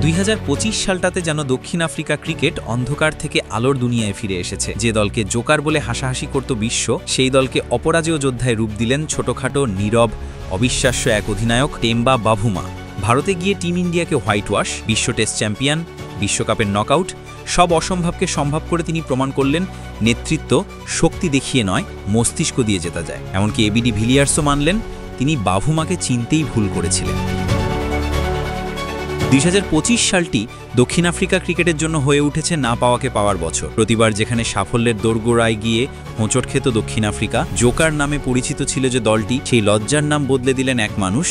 2025 সালটাতে যেন দক্ষিণ Africa cricket অন্ধকার থেকে আলোর দুনিয়ায় ফিরে এসেছে। যে দলকে জোকার বলে হাসাহাসি করত বিশ্ব, সেই দলকে অপরাজেয় যোদ্ধায় রূপ দিলেন ছোটখাটো, নীরব, অবিশ্বাস্য এক অধিনায়ক টেম্বা বাভুমা। ভারতে গিয়ে টিম ইন্ডিয়াকে হোয়াইট ওয়াশ, বিশ্ব টেস্ট চ্যাম্পিয়ন, বিশ্বকাপের নকআউট, সব অসম্ভবকে সম্ভব করে তিনি প্রমাণ করলেন নেতৃত্ব শক্তি দেখিয়ে নয়, মস্তিষ্ক দিয়ে জেতা যায়। এমনকি এবিডি ভিলিয়ার্সও মানলেন তিনি বাভুমাকে চিনতেই ভুল করেছিলেন। 2025 সালটি দক্ষিণ আফ্রিকা ক্রিকেটের জন্য হয়ে উঠেছে না পাওয়াকে পাওয়ার বছর। প্রতিবার যেখানে সাফল্যের দোরগোড়ায় গিয়ে হোঁচট খেত দক্ষিণ আফ্রিকা, জোকার নামে পরিচিত ছিল যে দলটি, সেই লজ্জার নাম বদলে দিলেন এক মানুষ,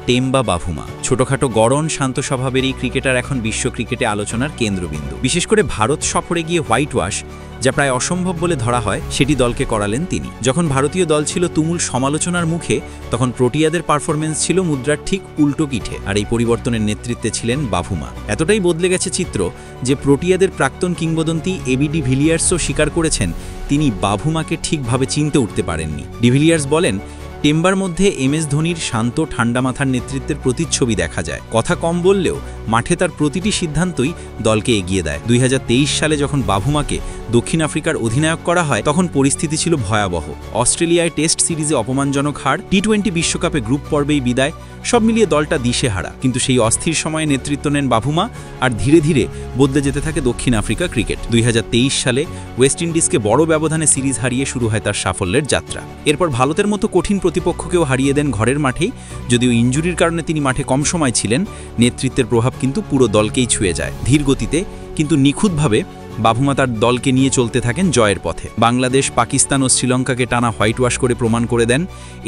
টেম্বা বাভুমা। ছোটখাটো গড়ন শান্ত স্বভাবের এই ক্রিকেটার এখন বিশ্ব ক্রিকেটে আলোচনার কেন্দ্রবিন্দু। বিশেষ করে ভারত সফরে গিয়ে হোয়াইট ওয়াশ, যা প্রায় অসম্ভব বলে ধরা হয়, সেটি দলকে করালেন তিনি। যখন ভারতীয় দল ছিল তুমুল সমালোচনার মুখে, তখন প্রোটিয়াদের পারফরমেন্স ছিল মুদ্রার ঠিক উল্টো পিঠে, আর এই পরিবর্তনের নেতৃত্বে ছিলেন বাভুমা। এতটাই বদলে গেছে চিত্র যে প্রোটিয়াদের প্রাক্তন কিংবদন্তি এবিডি ভিলিয়ার্সও স্বীকার করেছেন তিনি বাভুমাকে ঠিকভাবে চিনতে উঠতে পারেননি। ডিভিলিয়ার্স বলেন, টেম্বার মধ্যে এমএস ধোনির শান্ত ঠান্ডা মাথার নেতৃত্বের প্রতিচ্ছবি দেখা যায়। কথা কম বললেও মাঠে তার প্রতিটি সিদ্ধান্তই দলকে এগিয়ে দেয়। 2023 সালে যখন বাভুমাকে দক্ষিণ আফ্রিকার অধিনায়ক করা হয়, তখন পরিস্থিতি ছিল ভয়াবহ। অস্ট্রেলিয়ায় টেস্ট সিরিজে অপমানজনক হার, টি-20 বিশ্বকাপে গ্রুপ পর্বেই বিদায়, সব মিলিয়ে দলটা দিশেহারা। কিন্তু সেই অস্থির সময়ে নেতৃত্ব নেন বাভুমা, আর ধীরে ধীরে বদলে যেতে থাকে দক্ষিণ আফ্রিকা ক্রিকেট। 2023 সালে ওয়েস্ট ইন্ডিজকে বড় ব্যবধানে সিরিজ হারিয়ে শুরু হয় তার সাফল্যের যাত্রা। এরপর ভারতের মতো কঠিন প্রতিপক্ষকেও হারিয়ে দেন ঘরের মাঠেই। যদিও ইনজুরির কারণে তিনি মাঠে কম সময় ছিলেন, নেতৃত্বের প্রভাব কিন্তু পুরো দলকেই ছুঁয়ে যায়। ধীর গতিতে কিন্তু নিখুঁতভাবে বাভুমা তার দলকে নিয়ে চলতে থাকেন জয়ের পথে। বাংলাদেশ, পাকিস্তান ও শ্রীলঙ্কাকে টানা হোয়াইট ওয়াশ করে প্রমাণ করে দেন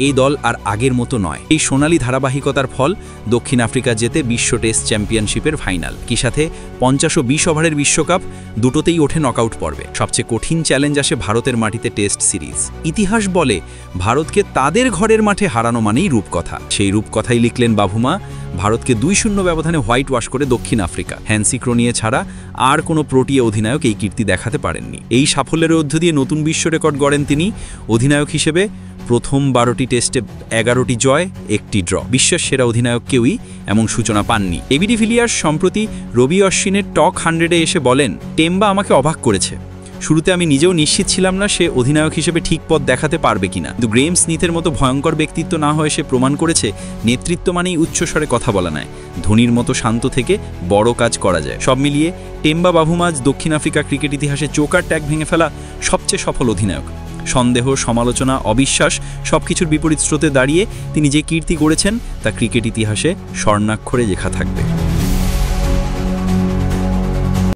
এই দল আর আগের মতো নয়। এই সোনালী ধারাবাহিকতার ফল দক্ষিণ আফ্রিকা জেতে বিশ্ব টেস্ট চ্যাম্পিয়নশিপের ফাইনাল, কি সাথে 50 ও 20 ওভারের বিশ্বকাপ, দুটোতেই ওঠে নকআউট পর্বে। সবচেয়ে কঠিন চ্যালেঞ্জ আসে ভারতের মাটিতে টেস্ট সিরিজ। ইতিহাস বলে ভারতকে তাদের ঘরের মাঠে হারানো মানেই রূপকথা। সেই রূপকথাই লিখলেন বাভুমা। ভারতকে 2-0 ব্যবধানে হোয়াইট ওয়াশ করে দক্ষিণ আফ্রিকা। হ্যান্সি ক্রোনিয়ে ছাড়া আর কোনো প্রোটিয়া অধিনায়ক এই কীর্তি দেখাতে পারেননি। এই সাফল্যের মধ্য দিয়ে নতুন বিশ্ব রেকর্ড গড়েন তিনি। অধিনায়ক হিসেবে প্রথম 12টি টেস্টে 11টি জয়, 1টি ড্র। বিশ্বের সেরা অধিনায়ক কেউই এমন সূচনা পাননি। এবিডি ভিলিয়ার্স সম্প্রতি রবি অশ্বিনের টক 100-এ এসে বলেন, টেম্বা আমাকে অবাক করেছে। শুরুতে আমি নিজেও নিশ্চিত ছিলাম না সে অধিনায়ক হিসেবে ঠিক পথ দেখাতে পারবে কিনা, কিন্তু গ্রেম স্মিথের মতো ভয়ঙ্কর ব্যক্তিত্ব না হয়ে সে প্রমাণ করেছে নেতৃত্ব মানেই উচ্চস্বরে কথা বলা নয়, ধোনির মতো শান্ত থেকে বড় কাজ করা যায়। সব মিলিয়ে টেম্বা বাভুমা দক্ষিণ আফ্রিকা ক্রিকেট ইতিহাসে চোকার ট্যাগ ভেঙে ফেলা সবচেয়ে সফল অধিনায়ক। সন্দেহ, সমালোচনা, অবিশ্বাস সবকিছুর বিপরীত স্রোতে দাঁড়িয়ে তিনি যে কীর্তি গড়েছেন তা ক্রিকেট ইতিহাসে স্বর্ণাক্ষরে লেখা থাকবে।